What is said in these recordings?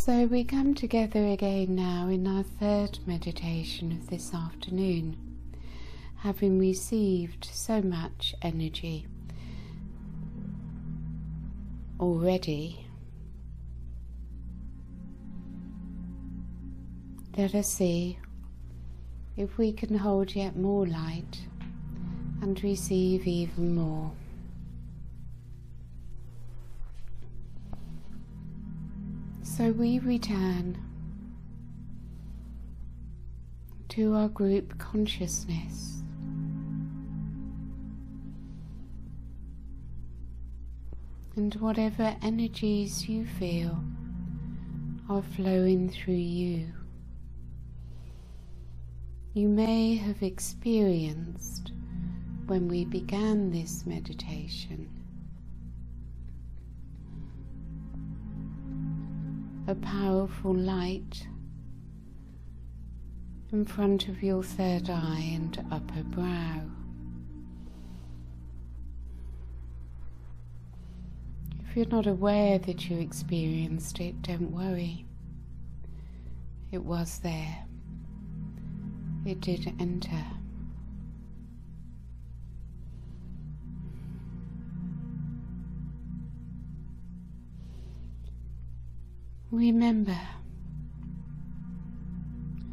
So we come together again now in our third meditation of this afternoon, having received so much energy already. Let us see if we can hold yet more light and receive even more. So we return to our group consciousness, and whatever energies you feel are flowing through you. You may have experienced when we began this meditation a powerful light in front of your third eye and upper brow. If you're not aware that you experienced it, don't worry. It was there. It did enter. Remember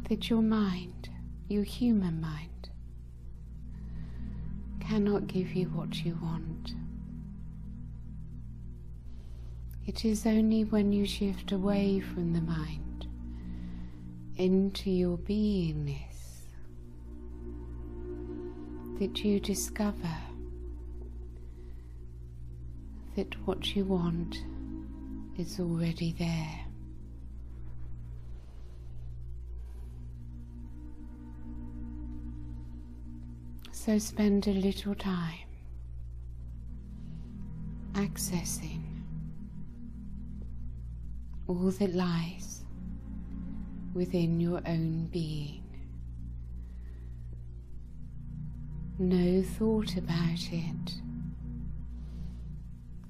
that your mind, your human mind, cannot give you what you want. It is only when you shift away from the mind into your beingness that you discover that what you want is already there. So spend a little time accessing all that lies within your own being. No thought about it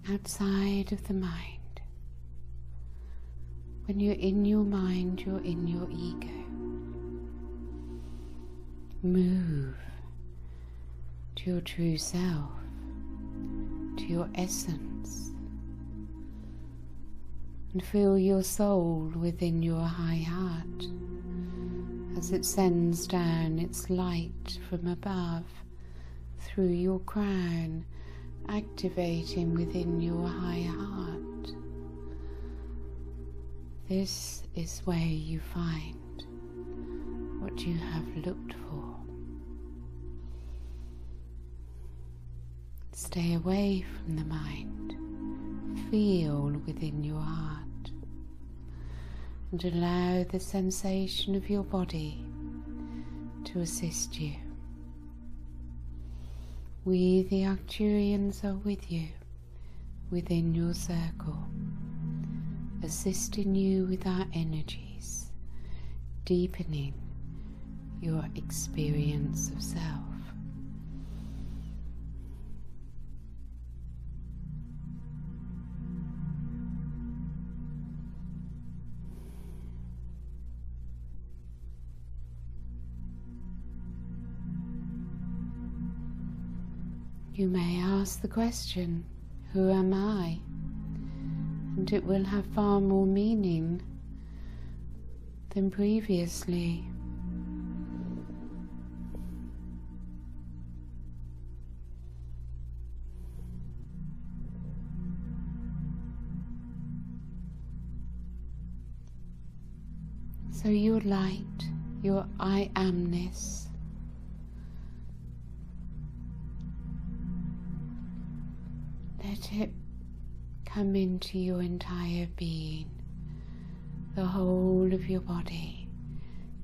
outside of the mind. When you're in your mind, you're in your ego. Move to your true self, to your essence, and feel your soul within your high heart as it sends down its light from above through your crown, activating within your high heart. This is where you find what you have looked for. Stay away from the mind. Feel within your heart and allow the sensation of your body to assist you. We, the Arcturians, are with you within your circle, assisting you with our energies, deepening your experience of self. You may ask the question, who am I? And it will have far more meaning than previously. So your light, your I amness, let it come into your entire being, the whole of your body,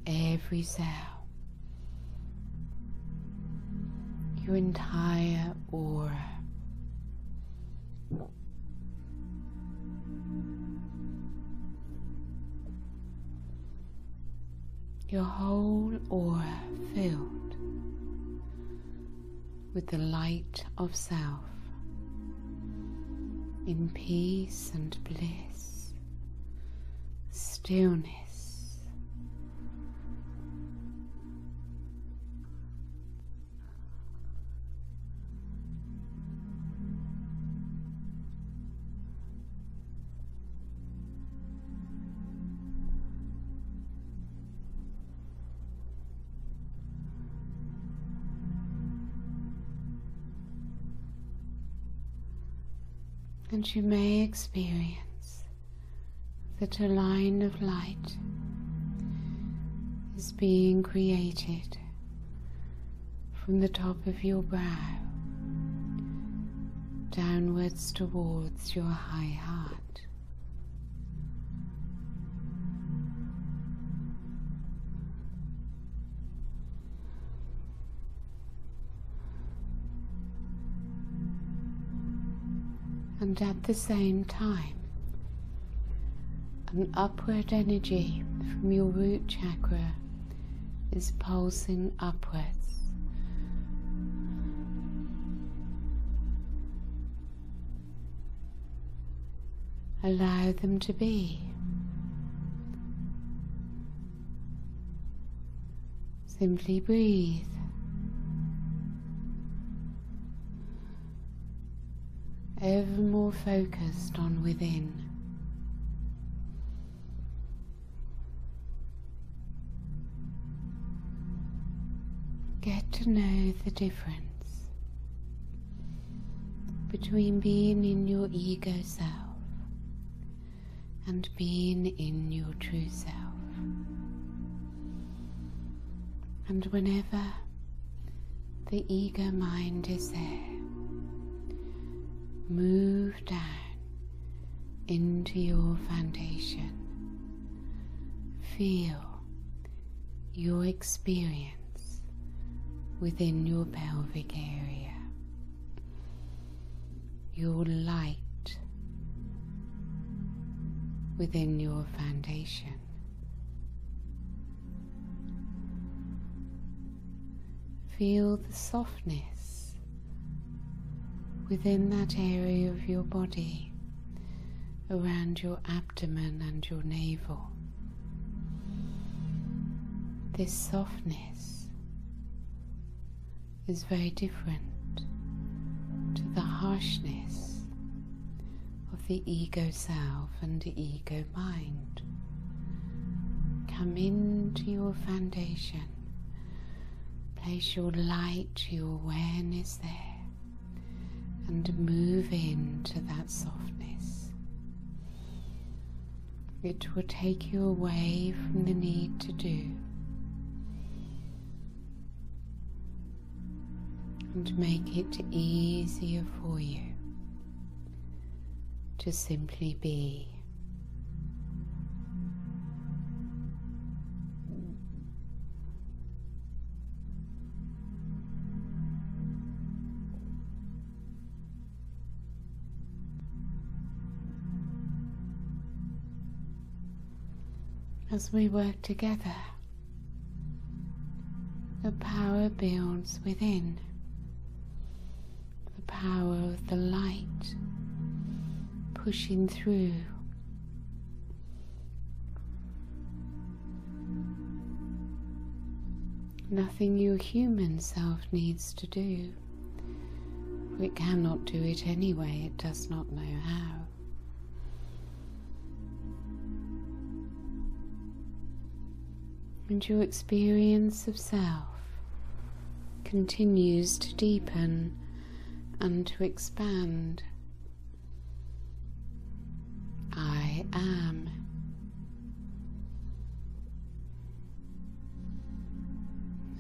every cell, your entire aura. Your whole aura filled with the light of self, in peace and bliss, stillness. And you may experience that a line of light is being created from the top of your brow downwards towards your high heart. And at the same time, an upward energy from your root chakra is pulsing upwards. Allow them to be. Simply breathe. Ever more focused on within. Get to know the difference between being in your ego self and being in your true self. And whenever the ego mind is there, move down into your foundation. Feel your experience within your pelvic area, your light within your foundation. Feel the softness within that area of your body, around your abdomen and your navel. This softness is very different to the harshness of the ego self and the ego mind. Come into your foundation, place your light, your awareness there, and move into that softness. It will take you away from the need to do, and make it easier for you to simply be. As we work together, the power builds within, the power of the light pushing through. Nothing your human self needs to do, for it cannot do it anyway, it does not know how. And your experience of self continues to deepen and to expand. I am.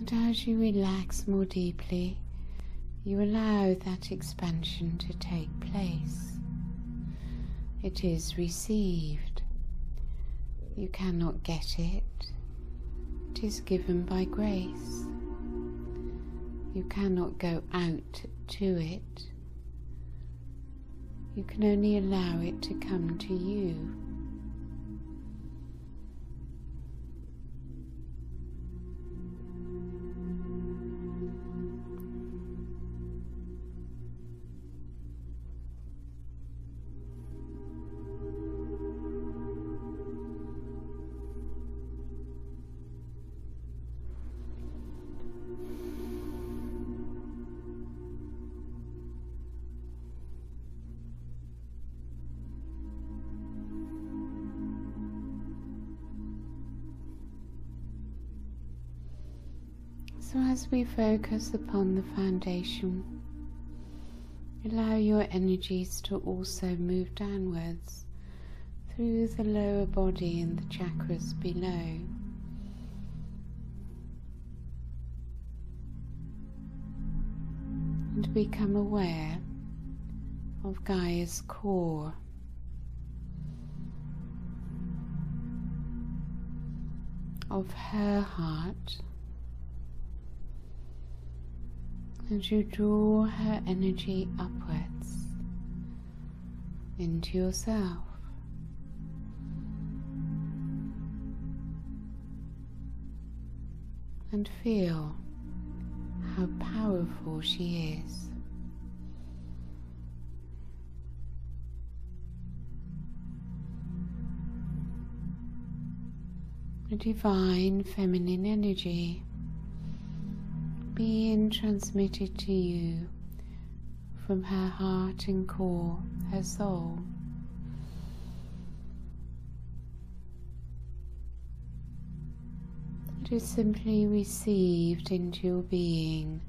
And as you relax more deeply, you allow that expansion to take place. It is received. You cannot get it. It is given by grace. You cannot go out to it. You can only allow it to come to you. So as we focus upon the foundation, allow your energies to also move downwards through the lower body and the chakras below. And become aware of Gaia's core. Of her heart. And you draw her energy upwards into yourself. And feel how powerful she is. A divine feminine energy being transmitted to you from her heart and core, her soul. It is simply received into your being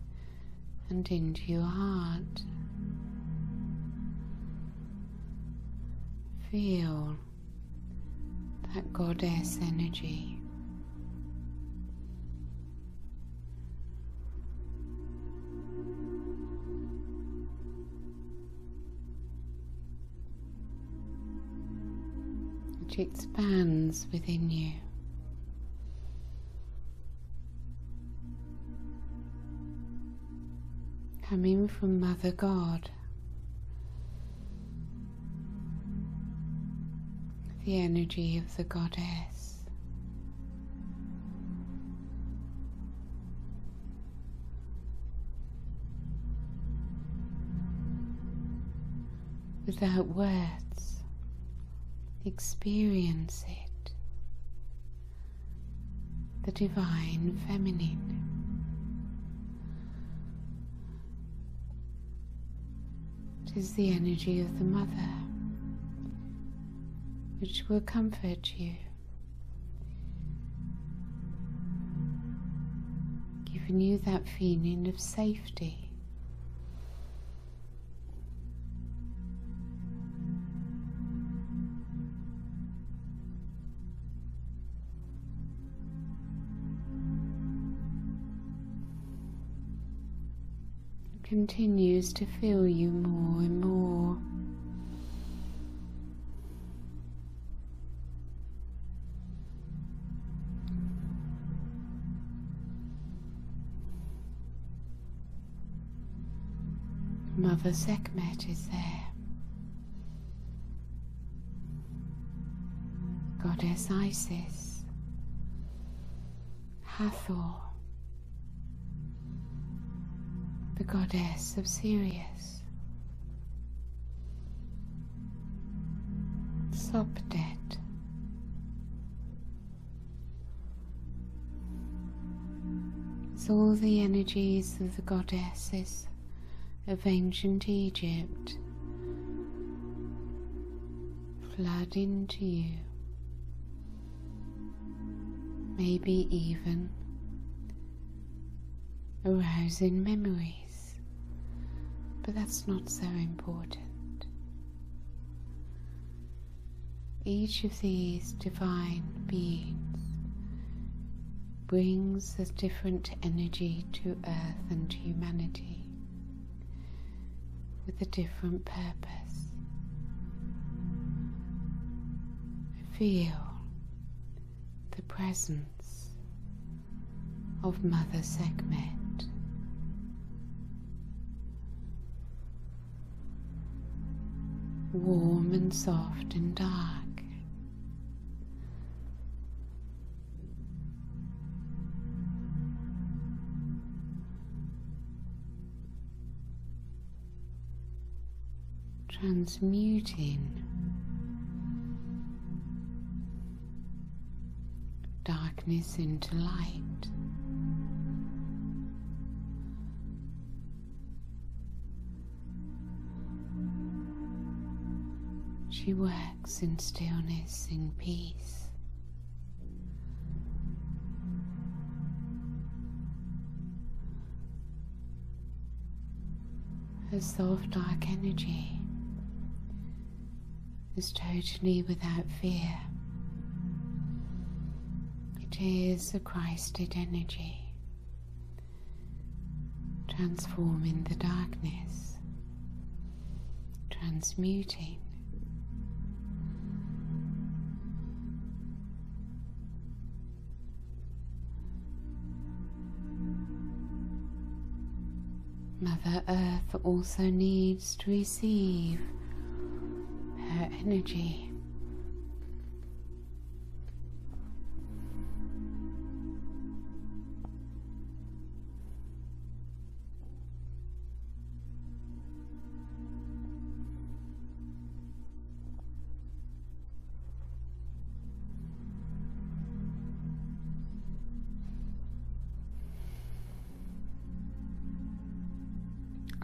and into your heart. Feel that goddess energy. Which expands within you. Coming from Mother God, the energy of the goddess. Without words, experience it, the divine feminine. It is the energy of the mother, which will comfort you, giving you that feeling of safety. It continues to fill you more and more. Mother Sekhmet is there. Goddess Isis, Hathor, the goddess of Sirius, Sopdet, it's all the energies of the goddesses of ancient Egypt flood into you, maybe even arousing memories, but that's not so important. Each of these divine beings brings a different energy to Earth and to humanity, with a different purpose. Feel the presence of Mother Sekhmet. Warm and soft and dark. Transmuting darkness into light. She works in stillness, in peace. The soft dark energy is totally without fear. It is a Christed energy, transforming the darkness, transmuting. Mother Earth also needs to receive her energy.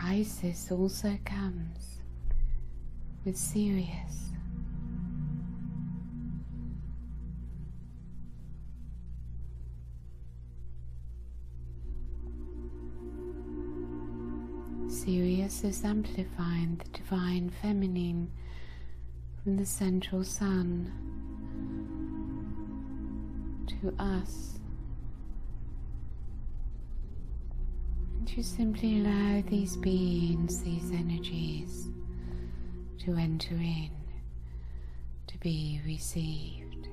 Isis also comes with Sirius. Sirius is amplifying the divine feminine from the central sun to us. You simply allow these beings, these energies, to enter in, to be received.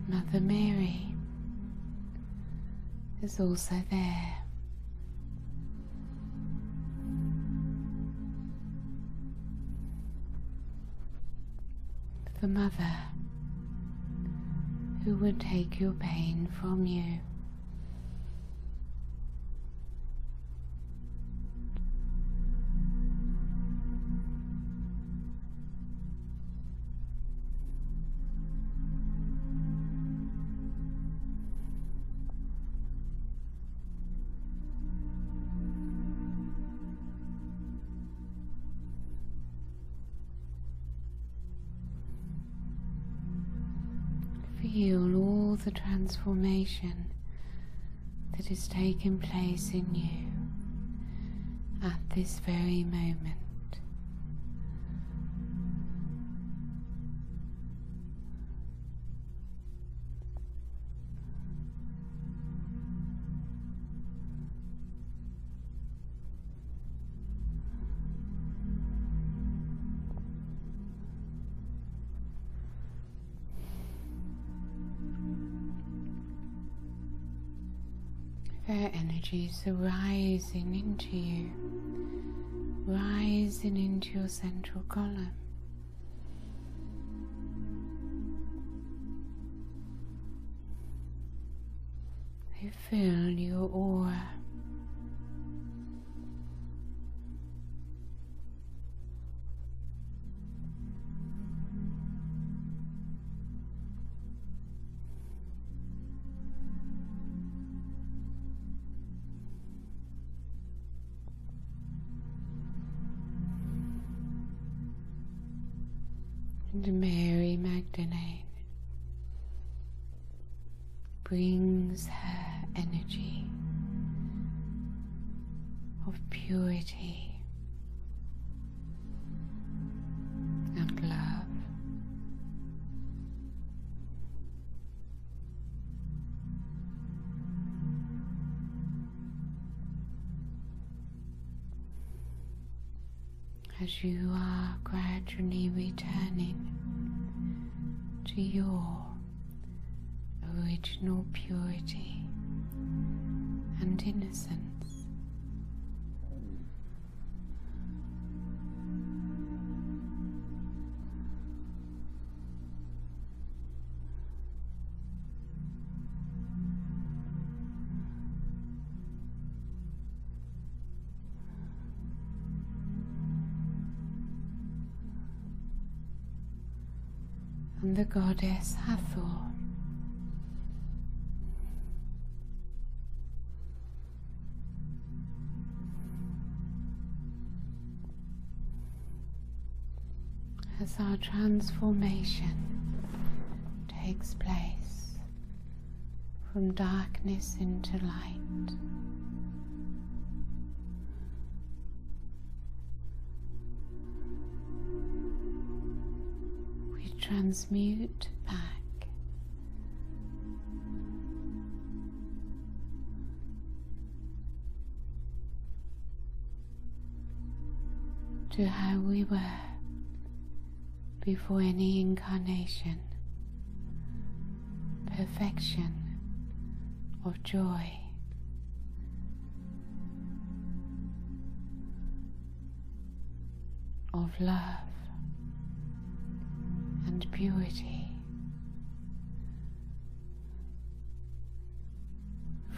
Mother Mary is also there. The mother who would take your pain from you. Feel all the transformation that is taking place in you at this very moment. Their energies are rising into you, rising into your central column. They fill your aura. And Mary Magdalene brings her energy of purity and love. As you are gradually returning to your original purity and innocence. and the goddess Hathor. As our transformation takes place from darkness into light, we transmute back to how we were before any incarnation. Perfection of joy, of love and purity,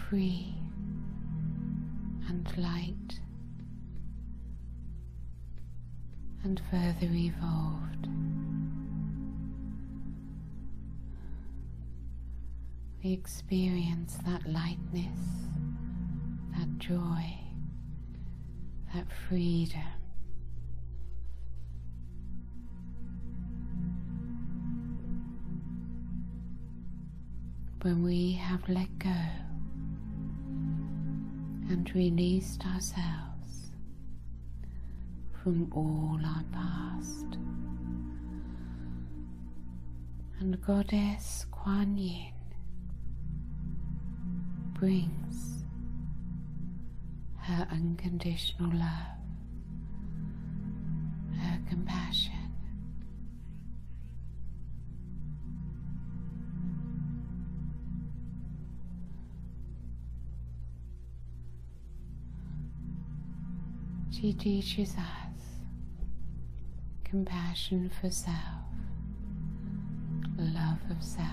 free and light, and further evolved. We experience that lightness, that joy, that freedom. When we have let go and released ourselves from all our past, and Goddess Kuan Yin brings her unconditional love, her compassion, she teaches us compassion for self, love of self.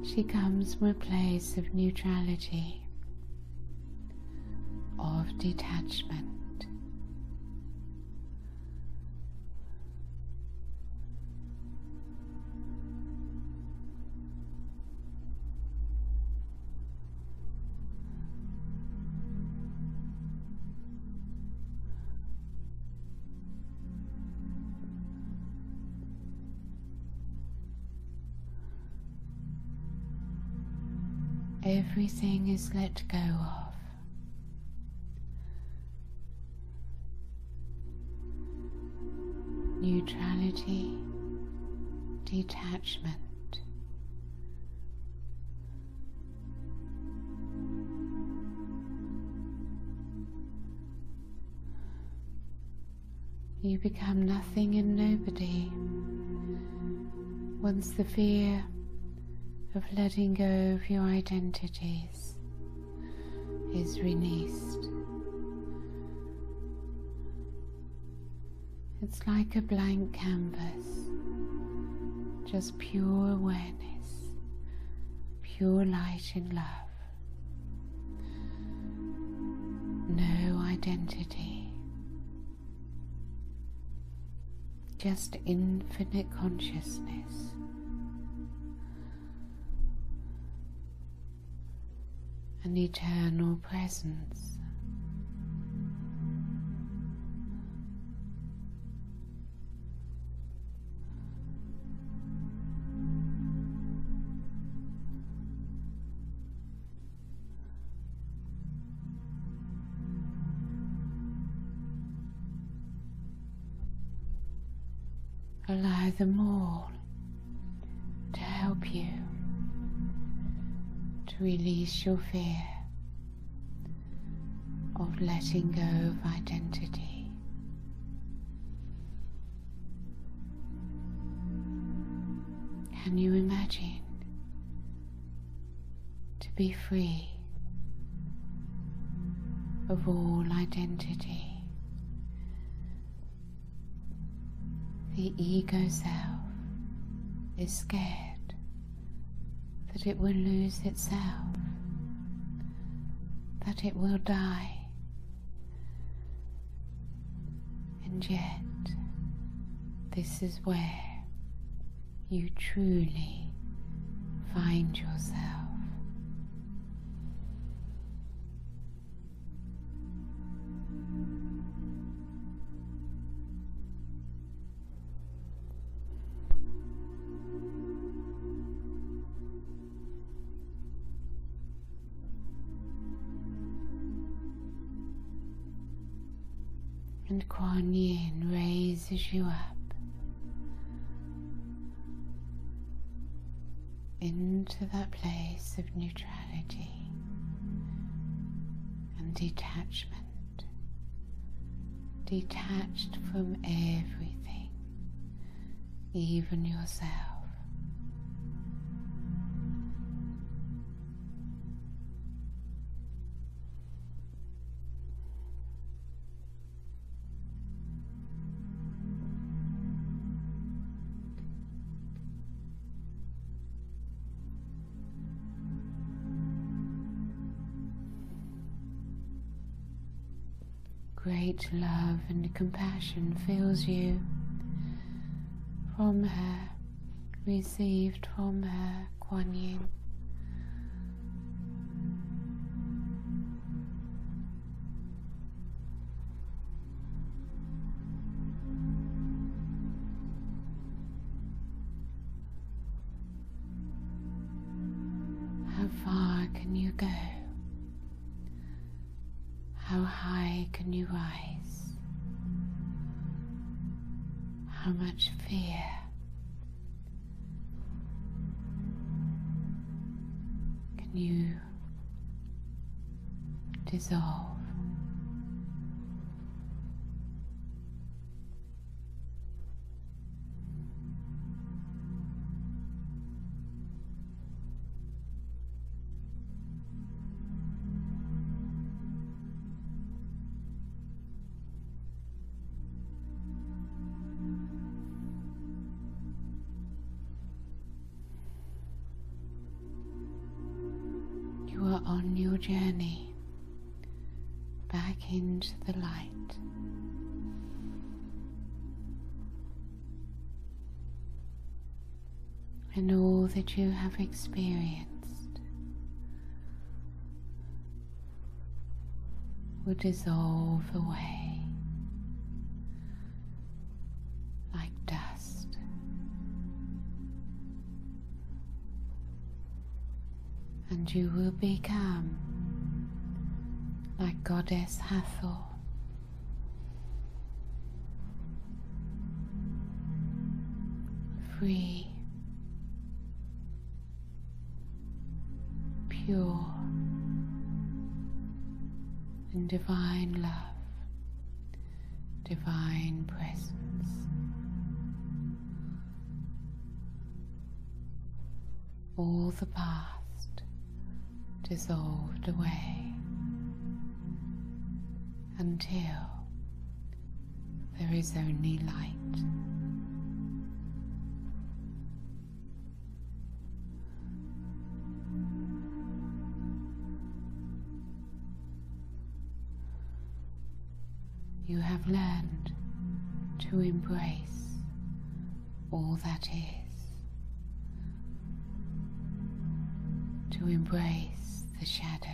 She comes from a place of neutrality, of detachment. Everything is let go of. Neutrality, detachment. You become nothing and nobody once the fear of letting go of your identities is released. It's like a blank canvas, just pure awareness, pure light and love, no identity, just infinite consciousness. An eternal presence. Allow them all to help you to release your fear of letting go of identity. Can you imagine to be free of all identity? The ego self is scared that it will lose itself, that it will die. And yet, this is where you truly find yourself. And Kuan Yin raises you up into that place of neutrality and detachment, detached from everything, even yourself. Great love and compassion fills you from her, received from her, Kuan Yin. How far can you go? How high can you rise? How much fear can you dissolve? On your journey back into the light, and all that you have experienced will dissolve away like dust. And you will become like Goddess Hathor, free, pure, in divine love, divine presence. All the past dissolved away until there is only light. You have learned to embrace all that is, to embrace the shadow.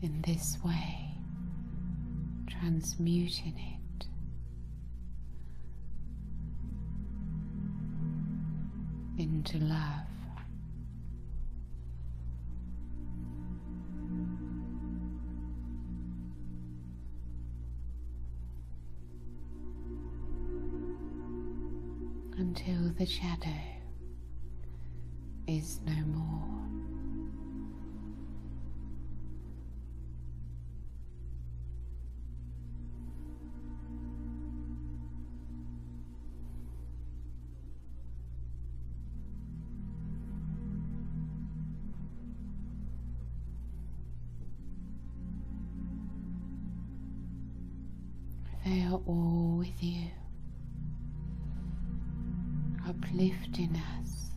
In this way, transmuting it into love. Until the shadow is no more. They are all with you, uplifting us.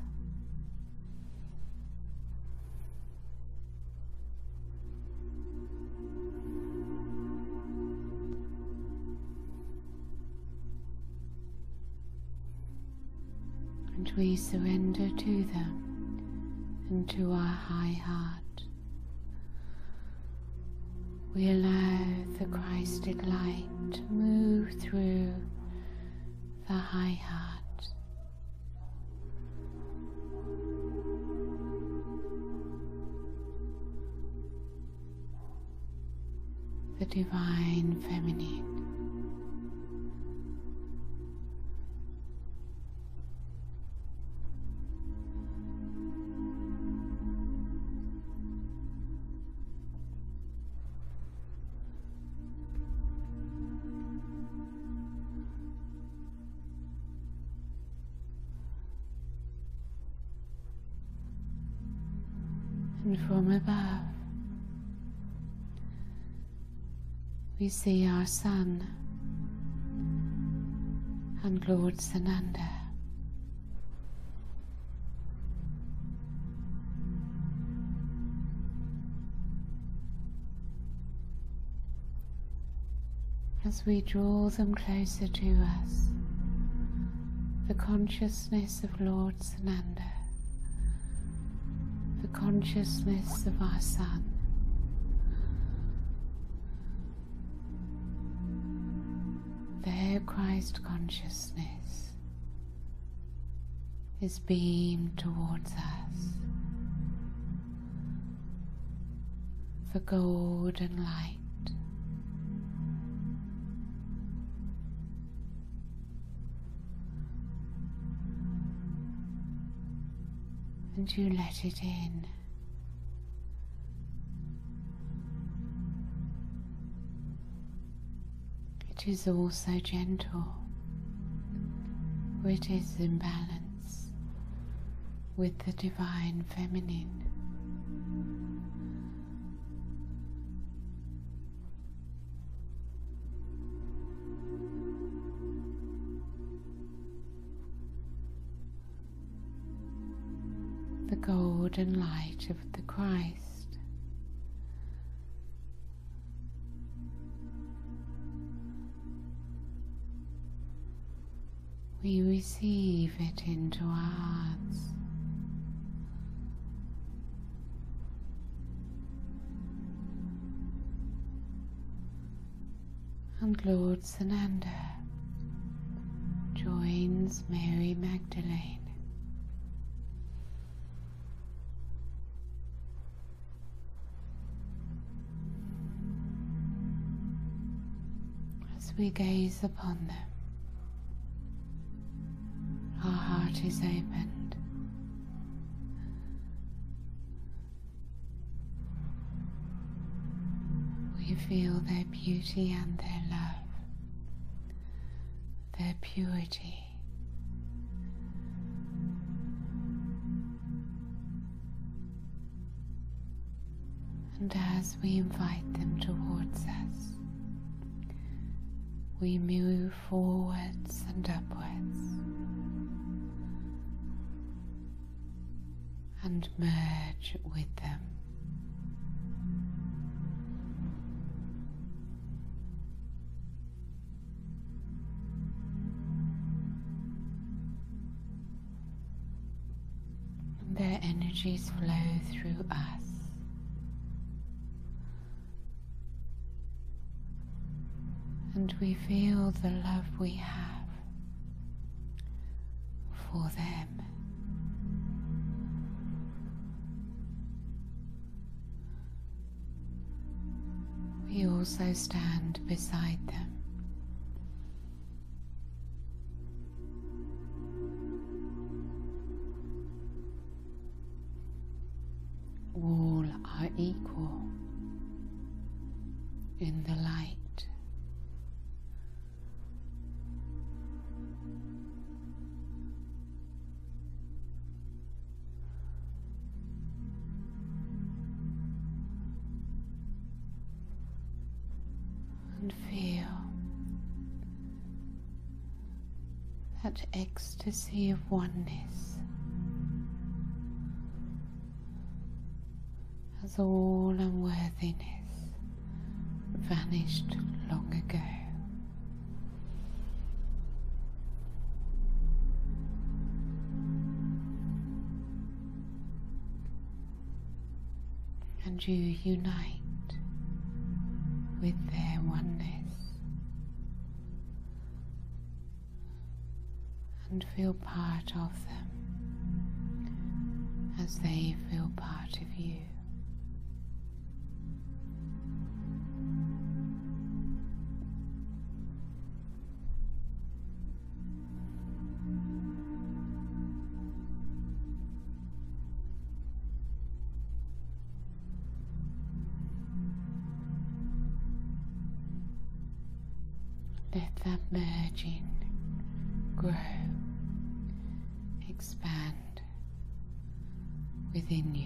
And we surrender to them and to our high heart. We allow the Christed light to move through the high heart. The divine feminine. And from above, we see our Sun and Lord Sananda. As we draw them closer to us, the consciousness of Lord Sananda, the consciousness of our Sun, their Christ consciousness is beamed towards us. The golden light. And you let it in. It is also gentle, for it is in balance with the divine feminine. The golden light of the Christ. We receive it into our hearts. And Lord Sananda joins Mary Magdalene. As we gaze upon them, our heart is opened. We feel their beauty and their love, their purity. And as we invite them towards us, we move forwards and upwards and merge with them. And their energies flow through us. And we feel the love we have for them. We also stand beside them. All are equal in the light. And feel that ecstasy of oneness, as all unworthiness vanished long ago. And you unite with their oneness and feel part of them as they feel part of you. Let that merging grow, expand within you.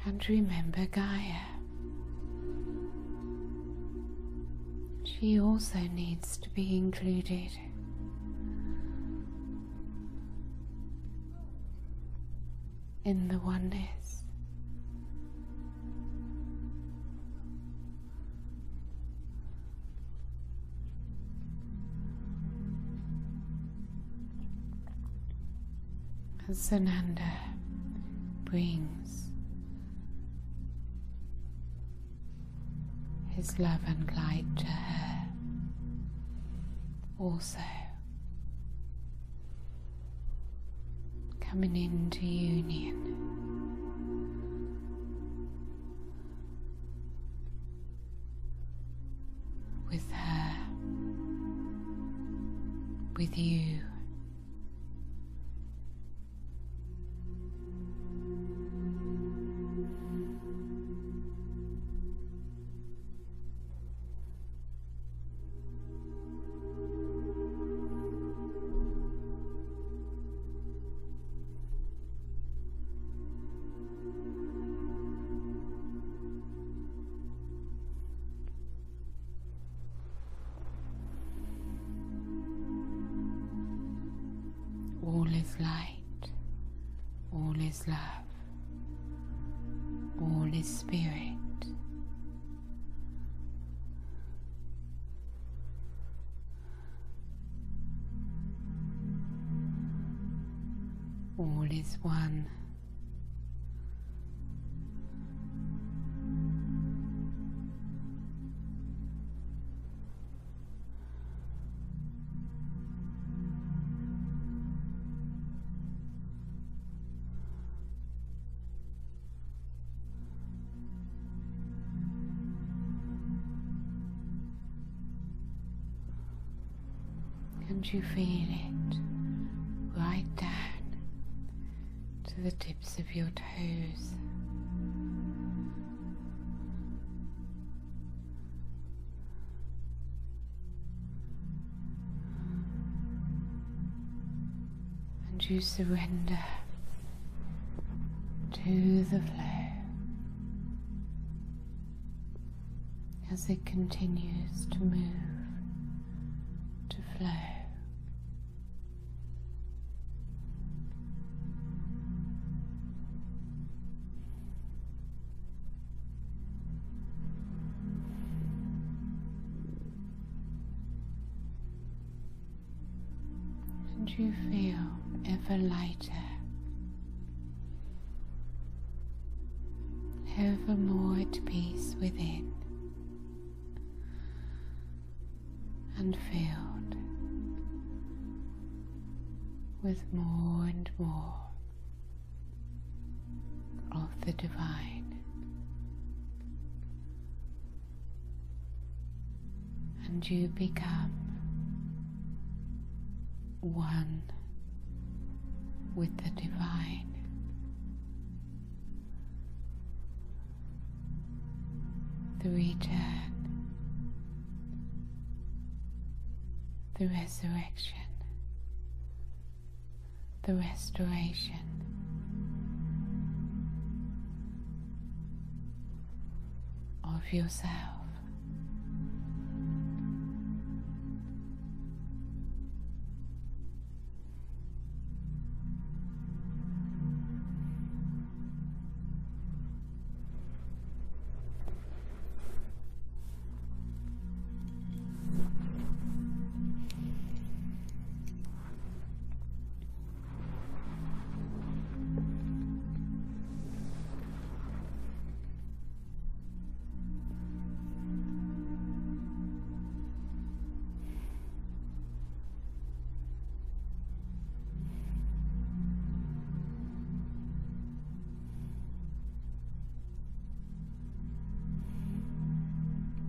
And remember Gaia. She also needs to be included. In the oneness. As Sananda brings his love and light to her, also coming into union with her, with you. All is light, all is love, all is spirit. All is one. And you feel it right down to the tips of your toes. And you surrender to the flow as it continues to move, to flow. And you feel ever lighter, ever more at peace within, and filled with more and more of the divine. And you become one with the divine. the return, the resurrection, the restoration of yourself.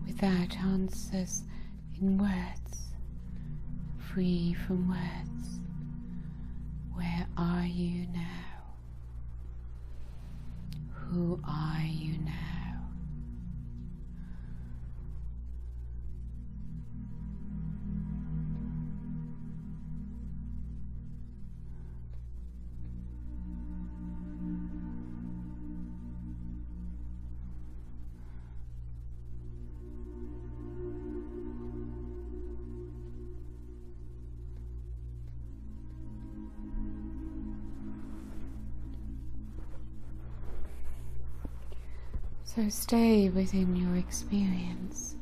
Without answers in words, free from words, where are you now? Who are you now? So stay within your experience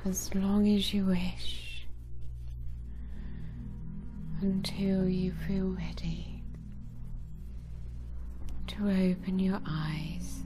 as long as you wish, until you feel ready to open your eyes